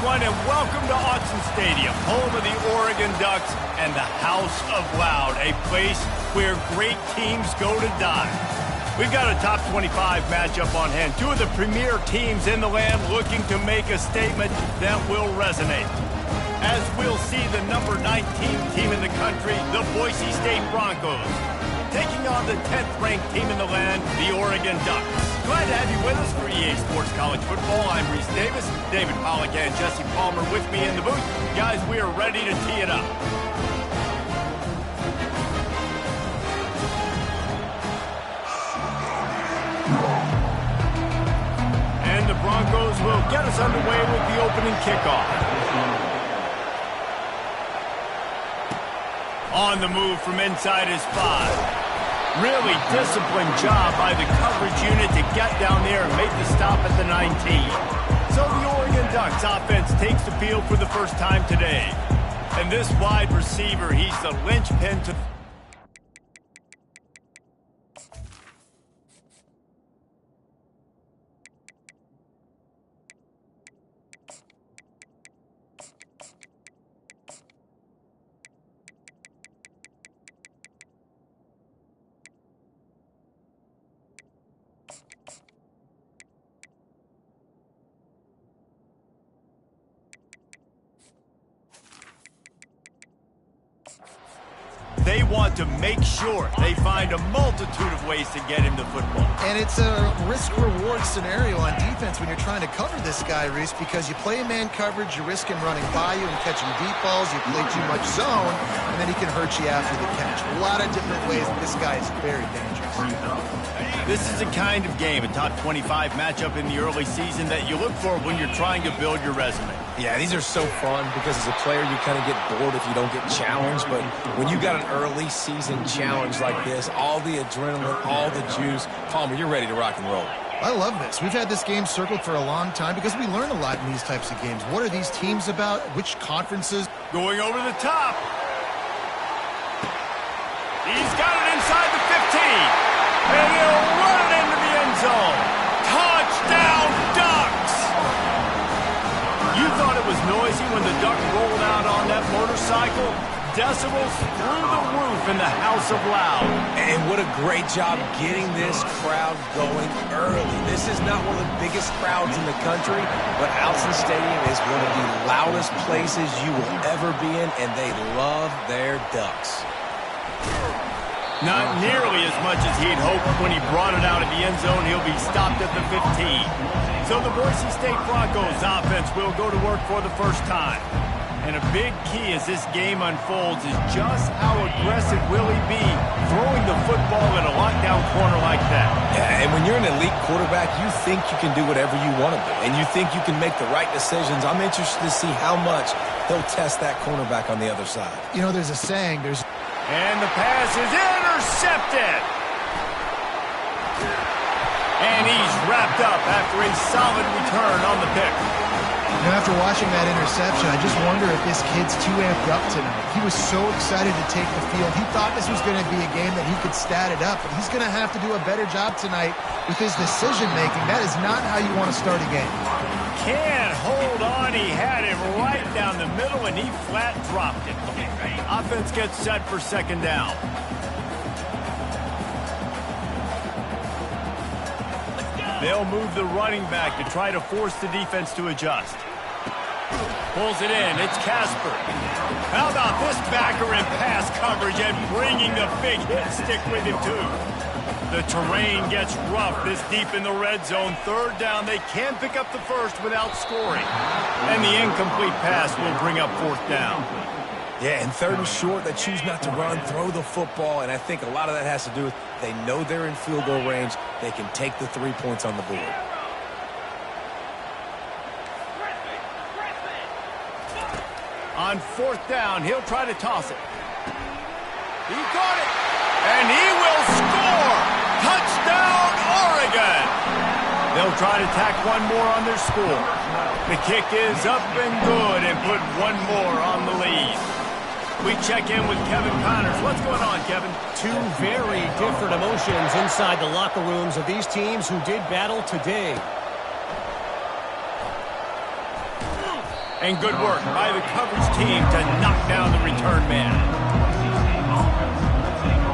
everyone, and welcome to Autzen Stadium, home of the Oregon Ducks and the House of Loud, a place where great teams go to die. We've got a top 25 matchup on hand. Two of the premier teams in the land looking to make a statement that will resonate. As we'll see the number 19 team in the country, the Boise State Broncos, taking on the 10th-ranked team in the land, the Oregon Ducks. Glad to have you with us for EA Sports College Football. I'm Reese Davis, David Pollack and Jesse Palmer with me in the booth. Guys, we are ready to tee it up. And the Broncos will get us underway with the opening kickoff. On the move from inside his 5. Really disciplined job by the coverage unit to get down there and make the stop at the 19. So the Oregon Ducks offense takes the field for the first time today. And this wide receiver, he's the linchpin to... They want to make sure they find a multitude of ways to get him the football. And it's a risk-reward scenario on defense when you're trying to cover this guy, Reese, because you play man coverage, you risk him running by you and catching deep balls, you play too much zone, and then he can hurt you after the catch. A lot of different ways that this guy is very dangerous. This is a kind of game, a top 25 matchup in the early season that you look for when you're trying to build your resume. Yeah, these are so fun because as a player, you kind of get bored if you don't get challenged. But when you got an early season challenge like this, all the adrenaline, all the juice, Palmer, you're ready to rock and roll. I love this. We've had this game circled for a long time because we learn a lot in these types of games. What are these teams about? Which conferences? Going over the top. He's got it inside the 15. And he'll run it into the end zone. Touchdown, Ducks! You thought it was noisy when the Duck rolled out on that motorcycle? Decibels through the roof in the House of Loud. And what a great job getting this crowd going early. This is not one of the biggest crowds in the country, but Autzen Stadium is one of the loudest places you will ever be in, and they love their Ducks. Not nearly as much as he'd hoped when he brought it out of the end zone. He'll be stopped at the 15. So the Boise State Broncos offense will go to work for the first time. And a big key as this game unfolds is just how aggressive will he be throwing the football in a lockdown corner like that. Yeah, and when you're an elite quarterback, you think you can do whatever you want to do. And you think you can make the right decisions. I'm interested to see how much he'll test that cornerback on the other side. You know, there's a saying, And the pass is intercepted. And he's wrapped up after a solid return on the pick. You know, after watching that interception, I just wonder if this kid's too amped up tonight. He was so excited to take the field. He thought this was going to be a game that he could stat it up, but he's going to have to do a better job tonight with his decision-making. That is not how you want to start a game. Can't hold on. He had him right down the middle, and he flat dropped it. Offense gets set for second down. They'll move the running back to try to force the defense to adjust. Pulls it in. It's Casper. How about this backer in pass coverage and bringing the big hit stick with him, too? The terrain gets rough this deep in the red zone. Third down. They can't pick up the first without scoring. And the incomplete pass will bring up fourth down. Yeah, and third and short, they choose not to run, throw the football, and I think a lot of that has to do with they know they're in field goal range. They can take the 3 points on the board. On fourth down, he'll try to toss it. He caught it, and he will score! Touchdown, Oregon! They'll try to tack one more on their score. The kick is up and good and put one more on the lead. We check in with Kevin Connors. What's going on, Kevin? Two very different emotions inside the locker rooms of these teams who did battle today. And good work by the coverage team to knock down the return man.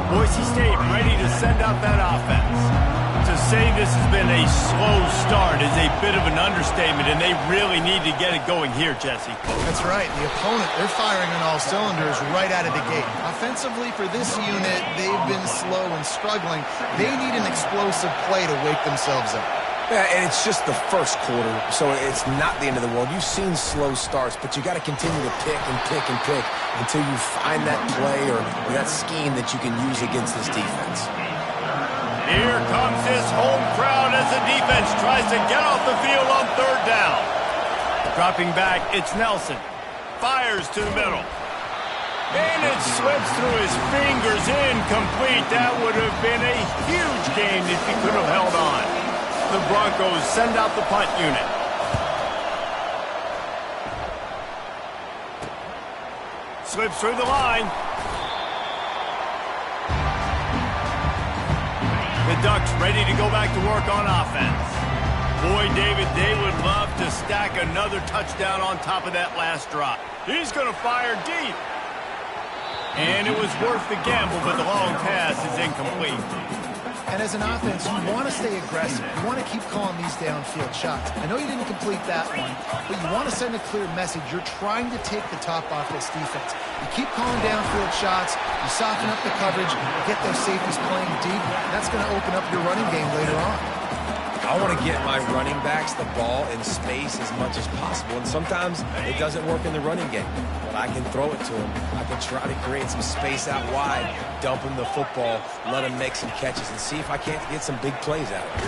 Boise State ready to send out that offense. To say this has been a slow start is a bit of an understatement, and they really need to get it going here, Jesse. That's right. The opponent, they're firing on all cylinders right out of the gate. Offensively, for this unit, they've been slow and struggling. They need an explosive play to wake themselves up. Yeah, and it's just the first quarter, so it's not the end of the world. You've seen slow starts, but you got to continue to pick and pick and pick until you find that play or that scheme that you can use against this defense. Here comes this home crowd as the defense tries to get off the field on third down. Dropping back, it's Nelson. Fires to the middle. And it slips through his fingers, incomplete. That would have been a huge gain if he could have held on. The Broncos send out the punt unit. Slips through the line. The Ducks ready to go back to work on offense. Boy, David, they would love to stack another touchdown on top of that last drop. He's going to fire deep. And it was worth the gamble, but the long pass is incomplete. And as an offense, you want to stay aggressive. You want to keep calling these downfield shots. I know you didn't complete that one, but you want to send a clear message. You're trying to take the top off this defense. You keep calling downfield shots, you soften up the coverage, you get those safeties playing deep. That's going to open up your running game later on. I want to get my running backs the ball in space as much as possible, and sometimes it doesn't work in the running game, but I can throw it to them. I can try to create some space out wide, dump them the football, let them make some catches, and see if I can't get some big plays out of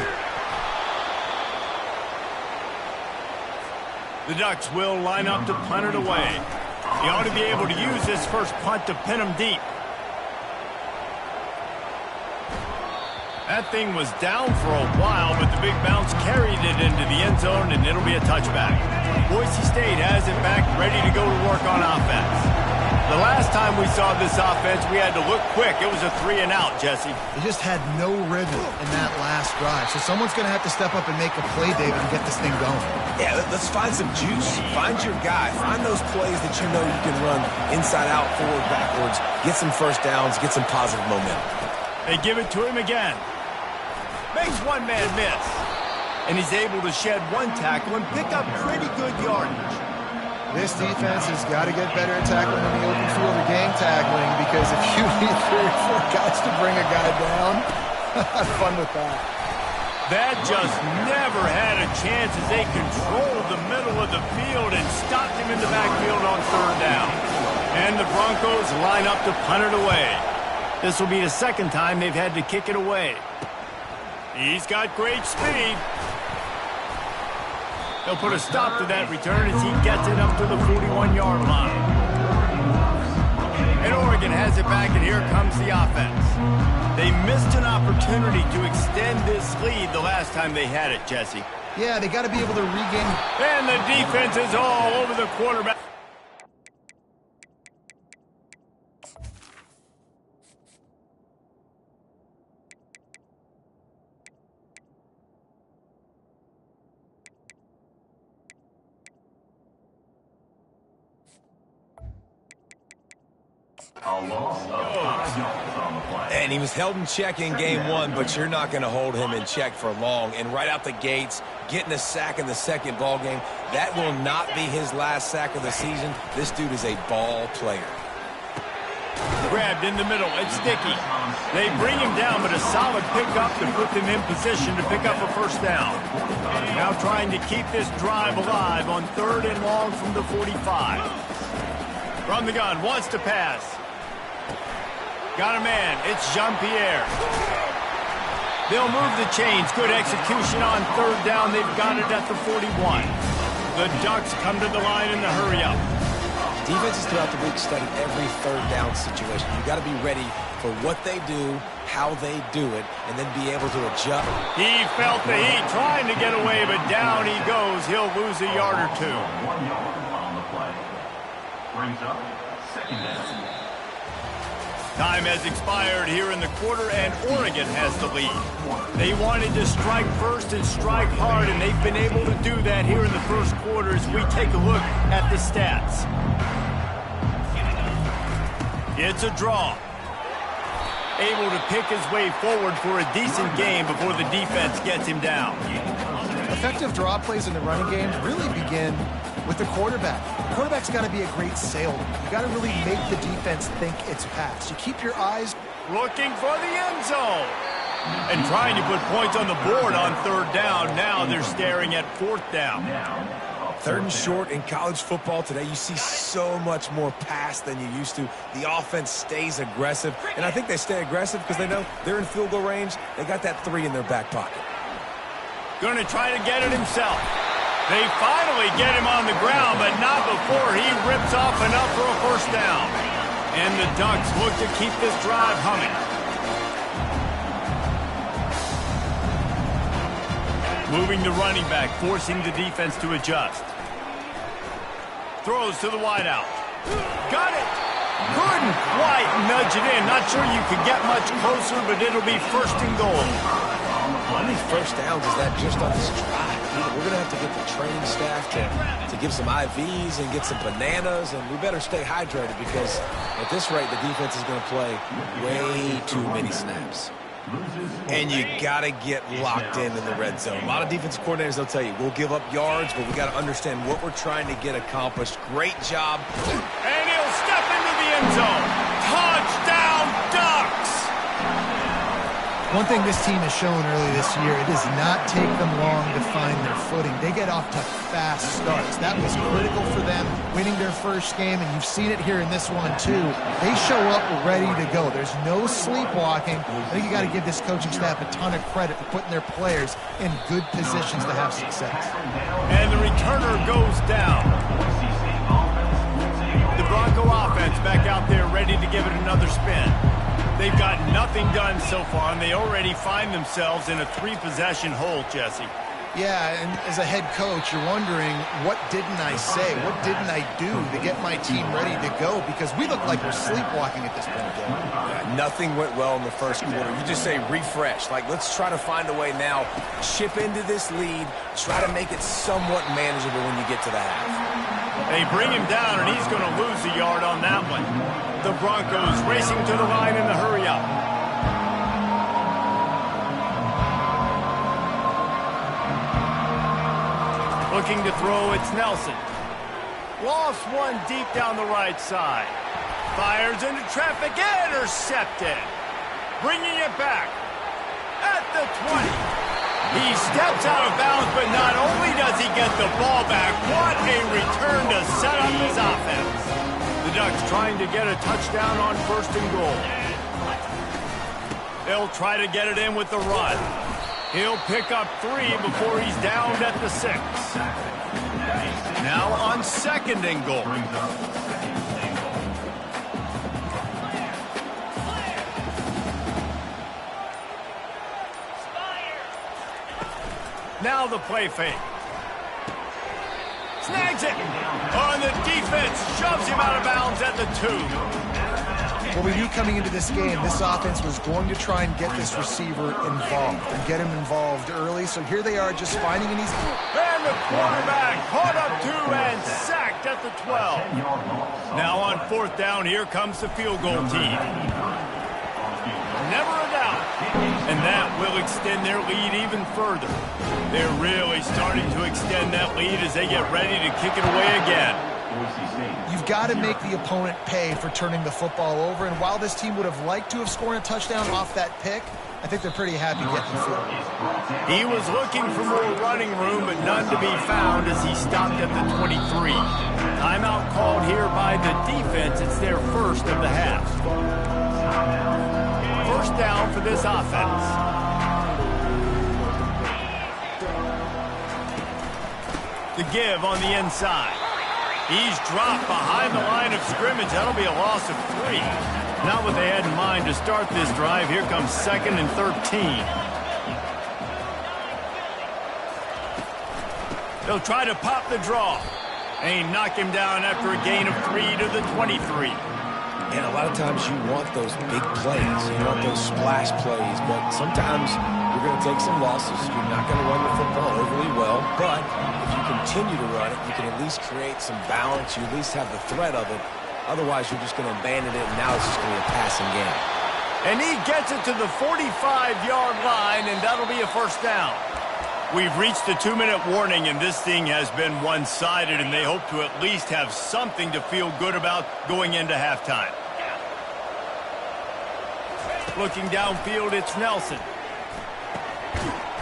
it. The Ducks will line up to punt it away. He ought to be able to use this first punt to pin them deep. That thing was down for a while, but the big bounce carried it into the end zone, and it'll be a touchback. Boise State has it back, ready to go to work on offense. The last time we saw this offense, we had to look quick. It was a 3-and-out, Jesse. They just had no rhythm in that last drive, so someone's going to have to step up and make a play, David, and get this thing going. Yeah, let's find some juice. Find your guy. Find those plays that you know you can run inside out, forward, backwards, get some first downs, get some positive momentum. They give it to him again. Makes one man miss. And he's able to shed one tackle and pick up pretty good yardage. This defense has got to get better at tackling in the open field or gang tackling, because if you need 3 or 4 guys to bring a guy down, have fun with that. That just never had a chance as they controlled the middle of the field and stopped him in the backfield on third down. And the Broncos line up to punt it away. This will be the second time they've had to kick it away. He's got great speed. They'll put a stop to that return as he gets it up to the 41-yard line. And Oregon has it back, and here comes the offense. They missed an opportunity to extend this lead the last time they had it, Jesse. Yeah, they got to be able to regain. And the defense is all over the quarterback. And he was held in check in game 1, but you're not going to hold him in check for long. And right out the gates, getting a sack in the second ball game, that will not be his last sack of the season. This dude is a ball player. Grabbed in the middle, it's Sticky. They bring him down, but a solid pickup to put them in position to pick up a first down. Now trying to keep this drive alive on 3rd and long from the 45. From the gun, wants to pass. Got a man, it's Jean-Pierre. They'll move the chains, good execution on 3rd down. They've got it at the 41. The Ducks come to the line in the hurry up. Defenses throughout the week study every 3rd down situation. You got to be ready for what they do, how they do it, and then be able to adjust. He felt the heat trying to get away, but down he goes. He'll lose a yard or 2. 1 yard on the play. Brings up 2nd down. Time has expired here in the quarter, and Oregon has the lead. They wanted to strike first and strike hard, and they've been able to do that here in the first quarter as we take a look at the stats. It's a draw. Able to pick his way forward for a decent game before the defense gets him down. Effective draw plays in the running game really begin with the quarterback. The quarterback's got to be a great salesman. You got to really make the defense think it's pass. You keep your eyes looking for the end zone. And trying to put points on the board on third down. Now they're staring at fourth down. Third and short in college football today, you see so much more pass than you used to. The offense stays aggressive, and I think they stay aggressive because they know they're in field goal range. They got that 3 in their back pocket. Going to try to get it himself. They finally get him on the ground, but not before he rips off enough for a first down. And the Ducks look to keep this drive humming. Moving the running back, forcing the defense to adjust. Throws to the wideout. Got it! Couldn't quite nudge it in. Not sure you could get much closer, but it'll be first and goal. How many first downs is that just on this drive? We're going to have to get the training staff to give some IVs and get some bananas, and we better stay hydrated because at this rate, the defense is going to play way too many snaps. And you got to get locked in the red zone. A lot of defensive coordinators, they'll tell you, we'll give up yards, but we got to understand what we're trying to get accomplished. Great job. And he'll step into the end zone. Touchdown, Ducks! One thing this team has shown early this year, it does not take them long to find their footing. They get off to fast starts. That was critical for them, winning their first game, and you've seen it here in this one too. They show up ready to go. There's no sleepwalking. I think you got to give this coaching staff a ton of credit for putting their players in good positions to have success. And the returner goes down. The Bronco offense back out there ready to give it another spin. They've got nothing done so far, and they already find themselves in a 3-possession hole, Jesse. Yeah, and as a head coach, you're wondering, what didn't I say? What didn't I do to get my team ready to go? Because we look like we're sleepwalking at this point. Yeah, nothing went well in the first quarter. You just say refresh. Like, let's try to find a way now. Chip into this lead. Try to make it somewhat manageable when you get to the half. They bring him down, and he's going to lose a yard on that one. The Broncos racing to the line in the hurry-up. Looking to throw, it's Nelson. Lost one deep down the right side. Fires into traffic, intercepted. Bringing it back at the 20. He steps out of bounds, but not only does he get the ball back, what a return to set up his offense. The Ducks trying to get a touchdown on first and goal. They'll try to get it in with the run. He'll pick up 3 before he's downed at the 6. Now on second and goal. Now the play fake. Snags it. On the defense, shoves him out of bounds at the 2. Well, we knew coming into this game, this offense was going to try and get this receiver involved and get him involved early. So here they are just finding an easy... And the quarterback caught up to and sacked at the 12. Now on fourth down, here comes the field goal team. Never a doubt. And that will extend their lead even further. They're really starting to extend that lead as they get ready to kick it away again. You've got to make the opponent pay for turning the football over. And while this team would have liked to have scored a touchdown off that pick, I think they're pretty happy getting the field. He was looking for more running room, but none to be found as he stopped at the 23. Timeout called here by the defense. It's their first of the half. First down for this offense. The give on the inside. He's dropped behind the line of scrimmage. That'll be a loss of 3. Not what they had in mind to start this drive. Here comes second and 13. They'll try to pop the draw. And knock him down after a gain of 3 to the 23. And a lot of times you want those big plays. You want those splash plays. But sometimes you're going to take some losses. You're not going to run the football overly well. But if you continue to run it, you can at least create some balance. You at least have the threat of it. Otherwise, you're just going to abandon it, and now it's just going to be a passing game. And he gets it to the 45-yard line, and that'll be a first down. We've reached the 2-minute warning, and this thing has been one-sided, and they hope to at least have something to feel good about going into halftime. Looking downfield, it's Nelson.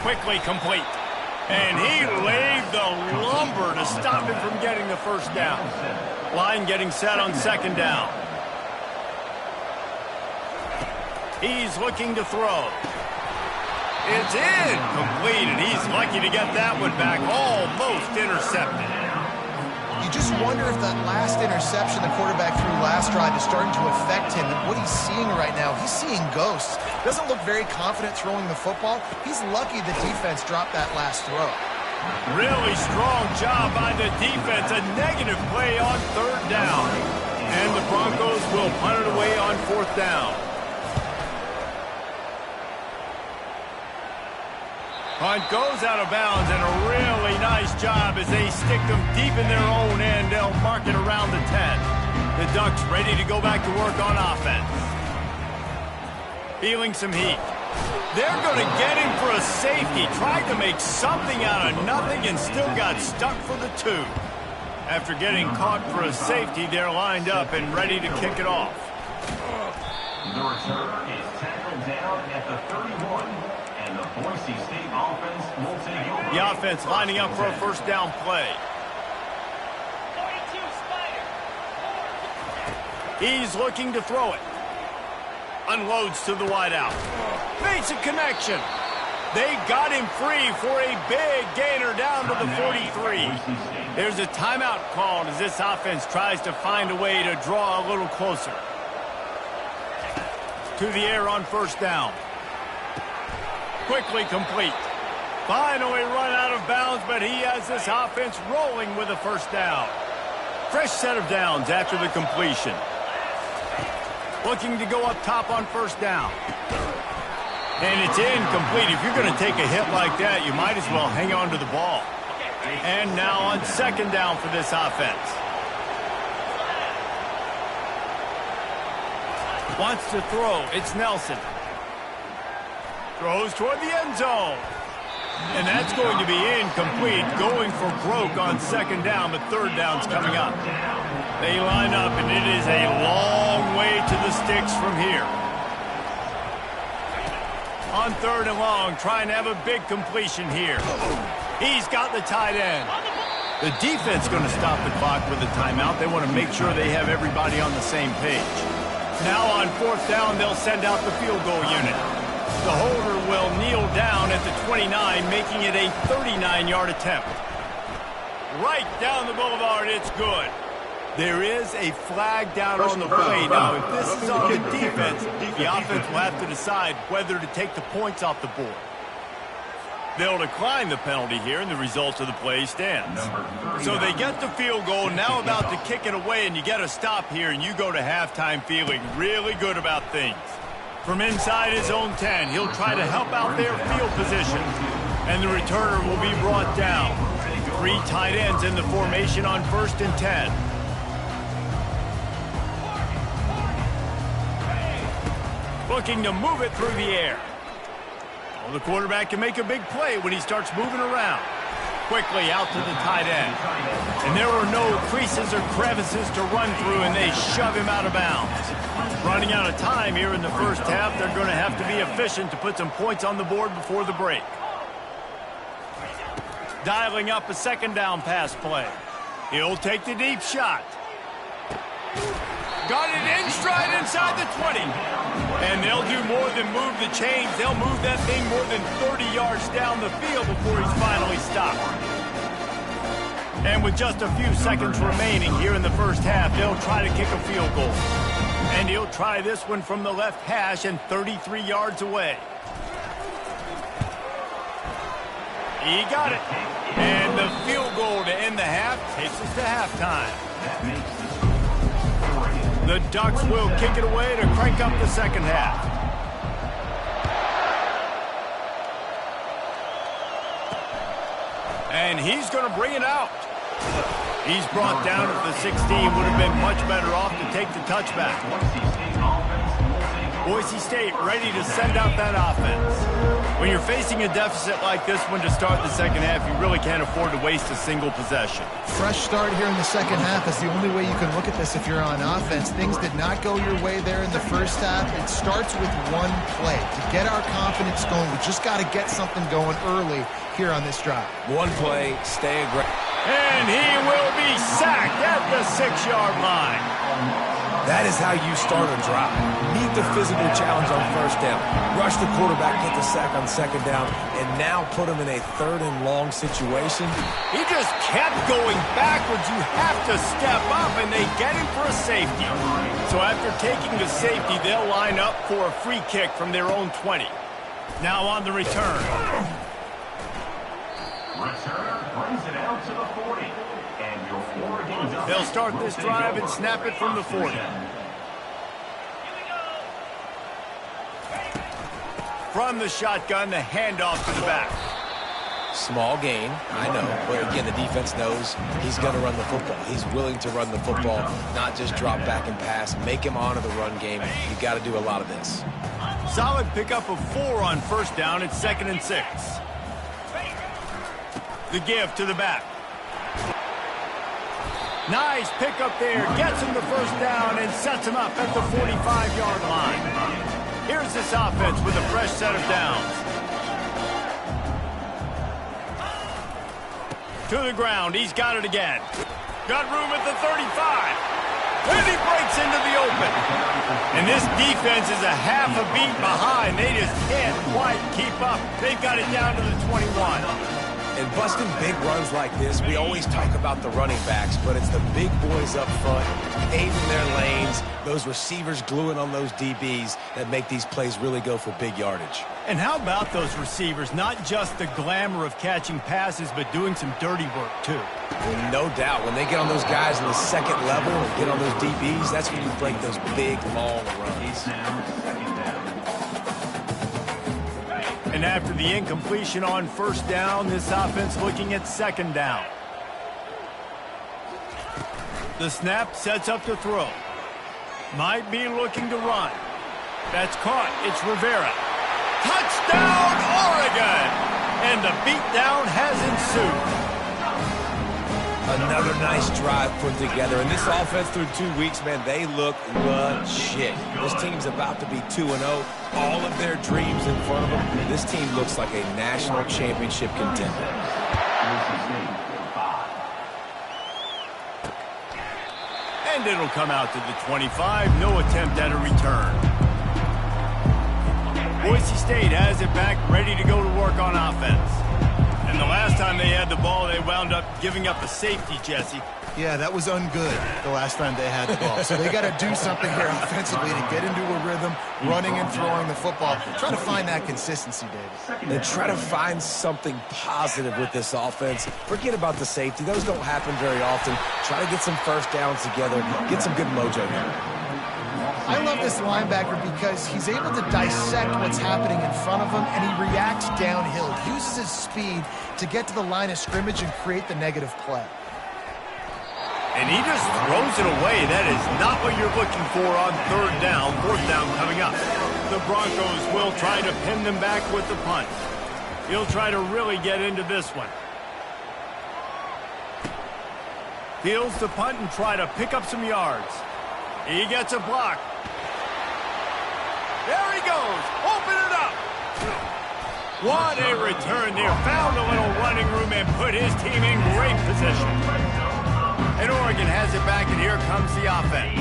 Quickly complete. And he laid the lumber to stop him from getting the first down. Line getting set on second down. He's looking to throw. It's incomplete, and he's lucky to get that one back. Almost intercepted. You just wonder if that last interception the quarterback threw last drive is starting to affect him. And what he's seeing right now, he's seeing ghosts. Doesn't look very confident throwing the football. He's lucky the defense dropped that last throw. Really strong job by the defense. A negative play on third down. And the Broncos will punt it away on fourth down. Punt goes out of bounds, and a really nice job as they stick them deep in their own end. They'll mark it around the 10. The Ducks ready to go back to work on offense. Feeling some heat. They're going to get him for a safety. Tried to make something out of nothing and still got stuck for the 2. After getting caught for a safety, they're lined up and ready to kick it off. The return is tackled down at the 31. And the Boise State offense will take over. The offense lining up for a first down play. He's looking to throw it. Unloads to the wideout. Makes a connection. They got him free for a big gainer down to the 43. There's a timeout called as this offense tries to find a way to draw a little closer. To the air on first down. Quickly complete. Finally run out of bounds, but he has this offense rolling with a first down. Fresh set of downs after the completion. Looking to go up top on first down. And it's incomplete. If you're going to take a hit like that, you might as well hang on to the ball. And now on second down for this offense. Wants to throw. It's Nelson. Throws toward the end zone. And that's going to be incomplete. Going for broke on second down, but third down's coming up. They line up, and it is a long way to the sticks from here. On third and long, trying to have a big completion here. He's got the tight end. The defense going to stop the clock with a timeout. They want to make sure they have everybody on the same page. Now on fourth down, they'll send out the field goal unit. The holder will kneel down at the 29, making it a 39-yard attempt. Right down the boulevard, it's good. There is a flag down on the play. Now, if this is on the defense, the offense will have to decide whether to take the points off the board. They'll decline the penalty here, and the result of the play stands. So they get the field goal, now about to kick it away, and you get a stop here, and you go to halftime feeling really good about things. From inside his own 10, he'll try to help out their field position, and the returner will be brought down. 3 tight ends in the formation on first and 10. Looking to move it through the air. Well, the quarterback can make a big play when he starts moving around. Quickly out to the tight end. And there were no creases or crevices to run through, and they shove him out of bounds. Running out of time here in the first half, they're going to have to be efficient to put some points on the board before the break. Dialing up a second down pass play. He'll take the deep shot. Got it in stride inside the 20. And they'll do more than move the chains. They'll move that thing more than 30 yards down the field before he's finally stopped. And with just a few seconds remaining here in the first half, they'll try to kick a field goal. And he'll try this one from the left hash and 33 yards away. He got it. And the field goal to end the half takes us to halftime. The Ducks will kick it away to crank up the second half. And he's going to bring it out. He's brought down at the 16. Would have been much better off to take the touchback. Boise State ready to send out that offense. When you're facing a deficit like this one to start the second half, you really can't afford to waste a single possession. Fresh start here in the second half is the only way you can look at this if you're on offense. Things did not go your way there in the first half. It starts with one play. To get our confidence going, we just got to get something going early here on this drive. One play, stay aggressive. And he will be sacked at the 6-yard line. That is how you start a drive. Meet the physical challenge on first down. Rush the quarterback, get the sack on second down, and now put him in a 3rd and long situation. He just kept going backwards. You have to step up, and they get him for a safety. So after taking the safety, they'll line up for a free kick from their own 20. Now on the return. Returner brings it out to the 40. And your Oregon Ducks. They'll start this drive and snap it from the 40. From the shotgun, the handoff to the back. Small gain, I know, but again, the defense knows he's going to run the football. He's willing to run the football, not just drop back and pass, make him honor the run game. You got to do a lot of this. Solid pickup of 4 on first down. It's 2nd and 6. The give to the back. Nice pickup there. Gets him the first down and sets him up at the 45-yard line. Here's this offense with a fresh set of downs. To the ground. He's got it again. Got room at the 35. And he breaks into the open. And this defense is a half a beat behind. They just can't quite keep up. They've got it down to the 21. And busting big runs like this, we always talk about the running backs, but it's the big boys up front, paving their lanes, those receivers gluing on those DBs that make these plays really go for big yardage. And how about those receivers? Not just the glamour of catching passes, but doing some dirty work, too. Well, no doubt. When they get on those guys in the second level and get on those DBs, that's when you break those big, long runs. And after the incompletion on first down, this offense looking at second down. The snap sets up to throw. Might be looking to run. That's caught. It's Rivera. Touchdown, Oregon! And the beatdown has ensued. Another nice drive put together. And this offense through 2 weeks, man, they look legit. This team's about to be 2-0. All of their dreams in front of them. This team looks like a national championship contender. And it'll come out to the 25. No attempt at a return. Boise State has it back, ready to go to work on offense. And the last time they had the ball, they wound up giving up a safety, Jesse. Yeah, that was ungood the last time they had the ball. So they got to do something here offensively to get into a rhythm, running and throwing the football. Try to find that consistency, David. And try to find something positive with this offense. Forget about the safety. Those don't happen very often. Try to get some first downs together. Get some good mojo here. I love this linebacker because he's able to dissect what's happening in front of him, and he reacts downhill. He uses his speed to get to the line of scrimmage and create the negative play. And he just throws it away. That is not what you're looking for on third down. Fourth down coming up. The Broncos will try to pin them back with the punt. He'll try to really get into this one. Fields the punt and try to pick up some yards. He gets a block. There he goes. Open it up. What a return there. Found a little running room and put his team in great position. And Oregon has it back, and here comes the offense.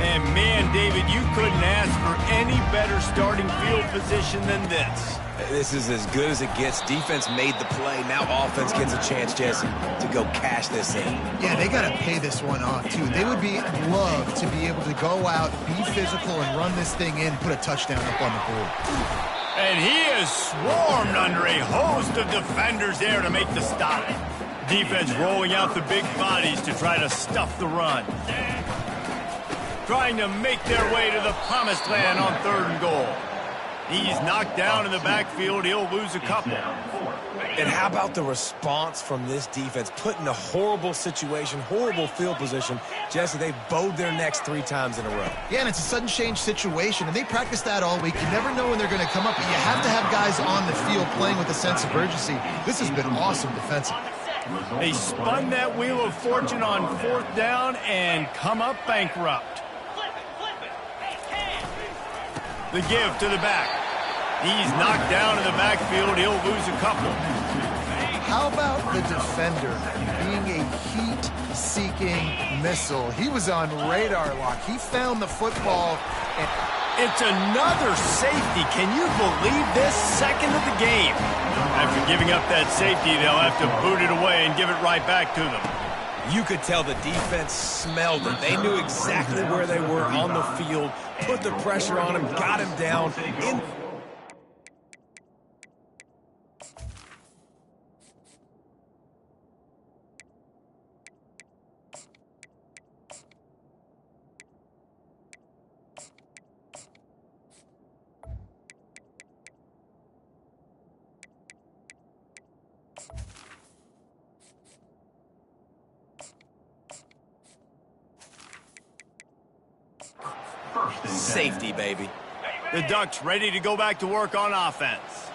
And man, David, you couldn't ask for any better starting field position than this. This is as good as it gets. Defense made the play. Now offense gets a chance, Jesse, to go cash this in. Yeah, they got to pay this one off, too. They would love to be able to go out, be physical, and run this thing in, put a touchdown up on the board. And he is swarmed under a host of defenders there to make the stop. Defense rolling out the big bodies to try to stuff the run. trying to make their way to the promised land on 3rd and goal. He's knocked down in the backfield. He'll lose a couple. And how about the response from this defense? Put in a horrible situation, horrible field position. Jesse, they bowed their necks 3 times in a row. Yeah, and it's a sudden change situation, and they practice that all week. You never know when they're going to come up, but you have to have guys on the field playing with a sense of urgency. This has been awesome defensively. They spun that wheel of fortune on 4th down and come up bankrupt. The give to the back. He's knocked down in the backfield. He'll lose a couple. How about the defender being a heat-seeking missile? He was on radar lock. He found the football. And it's another safety. Can you believe this? 2nd of the game. After giving up that safety, they'll have to boot it away and give it right back to them. You could tell the defense smelled it. They knew exactly where they were on the field, put the pressure on him, got him down. Safety, baby. The Ducks ready to go back to work on offense.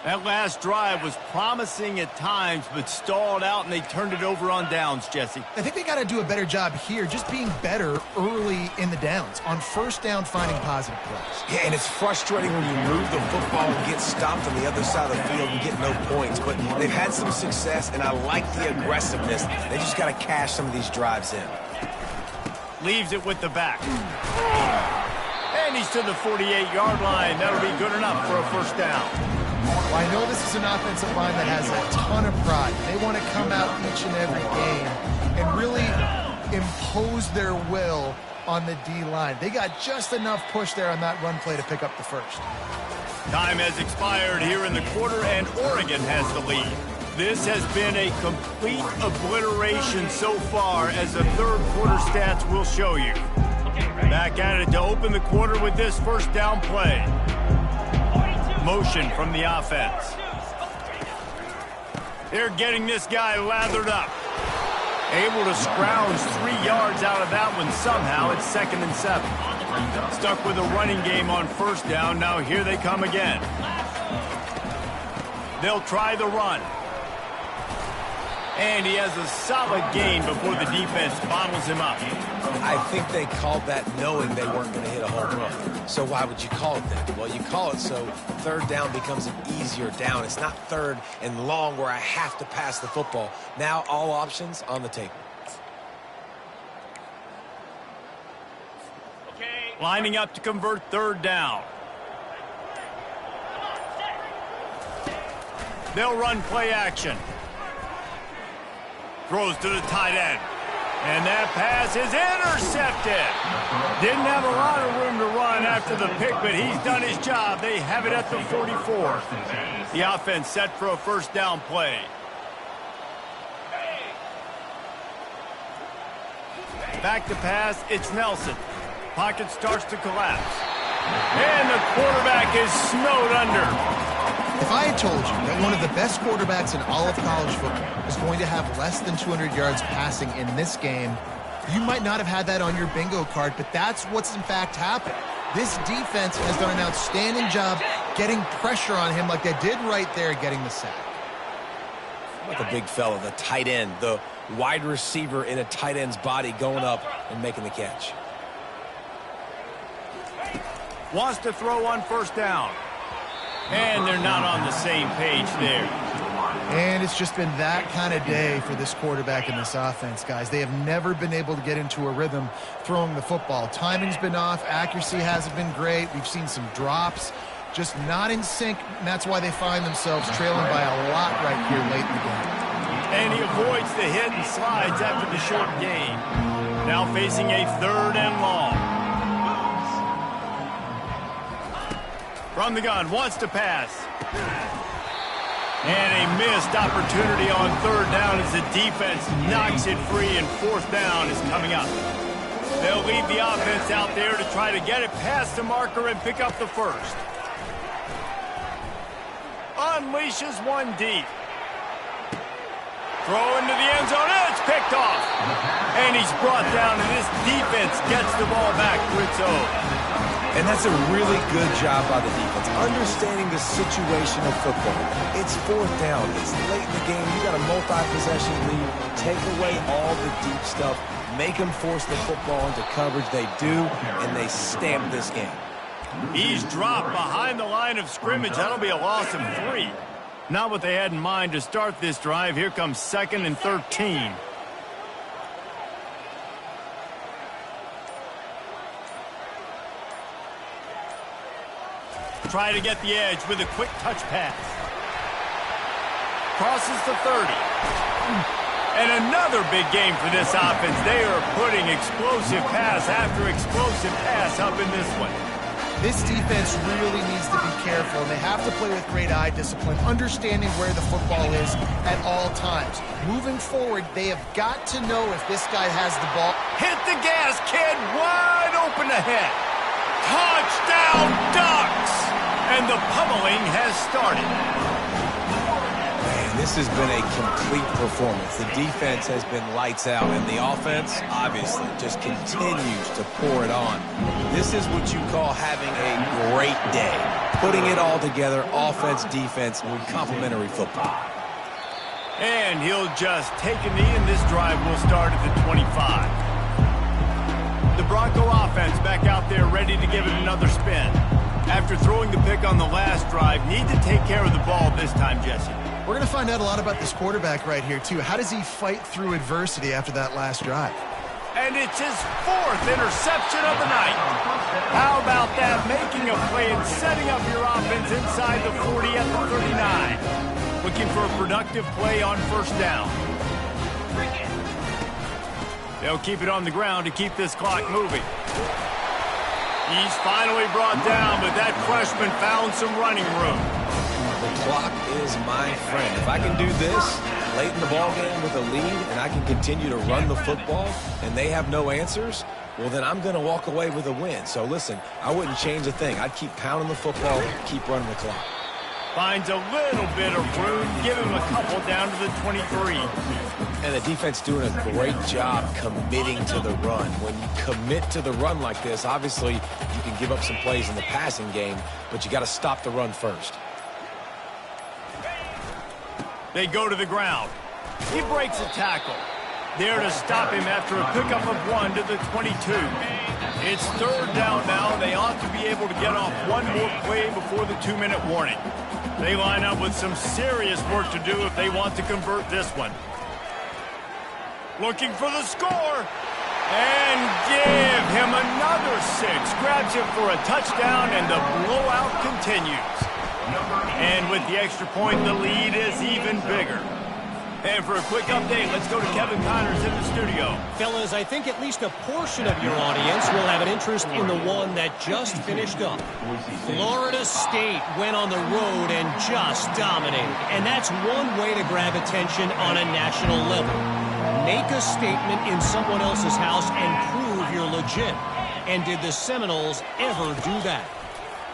That last drive was promising at times, but stalled out, and they turned it over on downs, Jesse. I think they got to do a better job here, just being better early in the downs. On 1st down, finding positive plays. Yeah, and it's frustrating when you move the football and get stopped on the other side of the field and get no points. But they've had some success, and I like the aggressiveness. They just got to cash some of these drives in. Leaves it with the back. And he's to the 48-yard line. That'll be good enough for a 1st down. Well, I know this is an offensive line that has a ton of pride. They want to come out each and every game and really impose their will on the D-line. They got just enough push there on that run play to pick up the 1st. Time has expired here in the quarter, and Oregon has the lead. This has been a complete obliteration so far, as the 3rd quarter stats will show you. Back at it to open the quarter with this 1st down play. Motion from the offense. They're getting this guy lathered up. Able to scrounge 3 yards out of that one somehow. It's 2nd and 7. Stuck with a running game on 1st down. Now here they come again. They'll try the run. And he has a solid gain before the defense bottles him up. I think they called that knowing they weren't going to hit a home run. So why would you call it that? Well, you call it so 3rd down becomes an easier down. It's not 3rd and long where I have to pass the football. Now all options on the table. Lining up to convert 3rd down. They'll run play action. Throws to the tight end. And that pass is intercepted. Didn't have a lot of room to run after the pick, but he's done his job. They have it at the 44. The offense set for a 1st down play. Back to pass, it's Nelson. Pocket starts to collapse. And the quarterback is snowed under. If I had told you that one of the best quarterbacks in all of college football is going to have less than 200 yards passing in this game, you might not have had that on your bingo card, but that's what's in fact happened. This defense has done an outstanding job getting pressure on him like they did right there, getting the sack. What about the big fella, the tight end, the wide receiver in a tight end's body going up and making the catch? Wants to throw on 1st down. And they're not on the same page there. And it's just been that kind of day for this quarterback and this offense, guys. They have never been able to get into a rhythm throwing the football. Timing's been off. Accuracy hasn't been great. We've seen some drops. Just not in sync, and that's why they find themselves trailing by a lot right here late in the game. And he avoids the hit and slides after the short gain. Now facing a 3rd and long. From the gun, wants to pass. And a missed opportunity on 3rd down as the defense knocks it free, and 4th down is coming up. They'll leave the offense out there to try to get it past the marker and pick up the first. Unleashes one deep. Throw into the end zone, and it's picked off. And he's brought down, and this defense gets the ball back to its own. And that's a really good job by the defense, understanding the situation of football. It's fourth down. It's late in the game. You got a multi-possession lead. Take away all the deep stuff. Make them force the football into coverage. They do, and they stamp this game. He's dropped behind the line of scrimmage. That'll be a loss of 3. Not what they had in mind to start this drive. Here comes 2nd and 13. Try to get the edge with a quick touch pass. Crosses the 30. And another big game for this offense. They are putting explosive pass after explosive pass up in this one. This defense really needs to be careful, and they have to play with great eye discipline, understanding where the football is at all times. Moving forward, they have got to know if this guy has the ball. Hit the gas, kid. Wide open ahead. Touchdown, Ducks! And the pummeling has started. Man, this has been a complete performance. The defense has been lights out, and the offense, obviously, just continues to pour it on. This is what you call having a great day. Putting it all together, offense, defense, complementary football. And he'll just take a knee, and this drive will start at the 25. The Bronco offense back out there ready to give it another spin. After throwing the pick on the last drive, need to take care of the ball this time, Jesse. We're going to find out a lot about this quarterback right here, too. How does he fight through adversity after that last drive? And it's his 4th interception of the night. How about that? Making a play and setting up your offense inside the 40 at the 39. Looking for a productive play on first down. They'll keep it on the ground to keep this clock moving. He's finally brought down, but that freshman found some running room. The clock is my friend. If I can do this late in the ballgame with a lead and I can continue to run the football and they have no answers, well, then I'm going to walk away with a win. So, listen, I wouldn't change a thing. I'd keep pounding the football, keep running the clock. Finds a little bit of room, give him a couple down to the 23. And the defense doing a great job committing to the run. When you commit to the run like this, obviously you can give up some plays in the passing game, but you got to stop the run first. They go to the ground. He breaks a tackle. There to stop him after a pickup of 1 to the 22. It's 3rd down now. They ought to be able to get off one more play before the 2-minute warning. They line up with some serious work to do if they want to convert this one. Looking for the score. And give him another 6. Grabs him for a touchdown, and the blowout continues. And with the extra point, the lead is even bigger. And for a quick update, let's go to Kevin Connors in the studio. Fellas, I think at least a portion of your audience will have an interest in the one that just finished up. Florida State went on the road and just dominated. And that's one way to grab attention on a national level. Make a statement in someone else's house and prove you're legit. And did the Seminoles ever do that?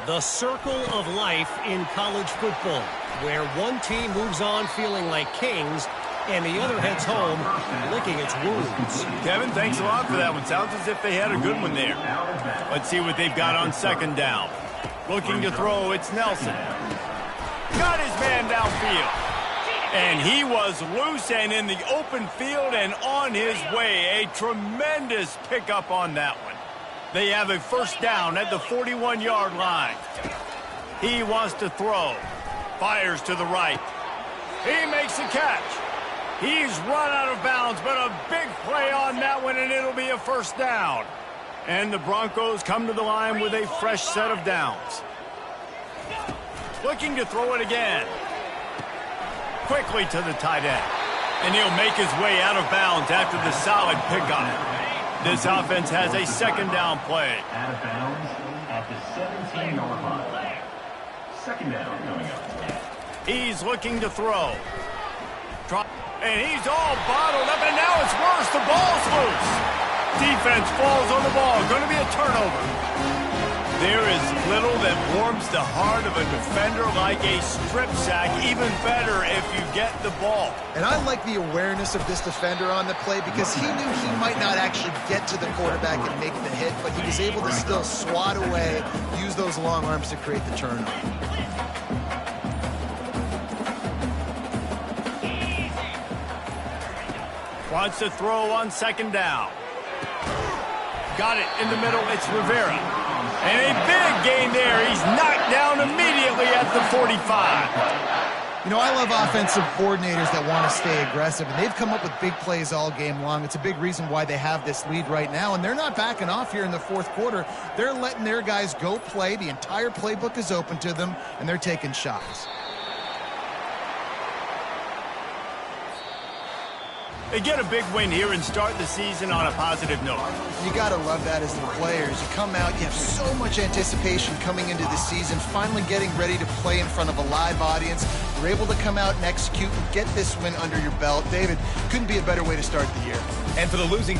The circle of life in college football, where one team moves on feeling like kings and the other heads home licking its wounds. Kevin, thanks a lot for that one. Sounds as if they had a good one there. Let's see what they've got on 2nd down. Looking to throw, it's Nelson. Got his man downfield. And he was loose and in the open field and on his way. A tremendous pickup on that one. They have a first down at the 41-yard line. He wants to throw. Fires to the right. He makes a catch. He's run out of bounds, but a big play on that one, and it'll be a first down. And the Broncos come to the line with a fresh set of downs. Looking to throw it again. Quickly to the tight end. And he'll make his way out of bounds after the solid pickup. This offense has a 2nd down play. Out of bounds at the 17-yard line. 2nd down coming up. He's looking to throw. And he's all bottled up, and now it's worse. The ball's loose. Defense falls on the ball. Going to be a turnover. There is little that warms the heart of a defender like a strip sack. Even better if you get the ball. And I like the awareness of this defender on the play because he knew he might not actually get to the quarterback and make the hit, but he was able to still swat away, use those long arms to create the turnover. Wants to throw on second down. Got it in the middle. It's Rivera. And a big gain there. He's knocked down immediately at the 45. You know, I love offensive coordinators that want to stay aggressive, and they've come up with big plays all game long. It's a big reason why they have this lead right now, and they're not backing off here in the fourth quarter. They're letting their guys go play. The entire playbook is open to them, and they're taking shots. They get a big win here and start the season on a positive note. You got to love that as the players. You come out, you have so much anticipation coming into the season, finally getting ready to play in front of a live audience. You're able to come out and execute and get this win under your belt. David, couldn't be a better way to start the year. And for the losing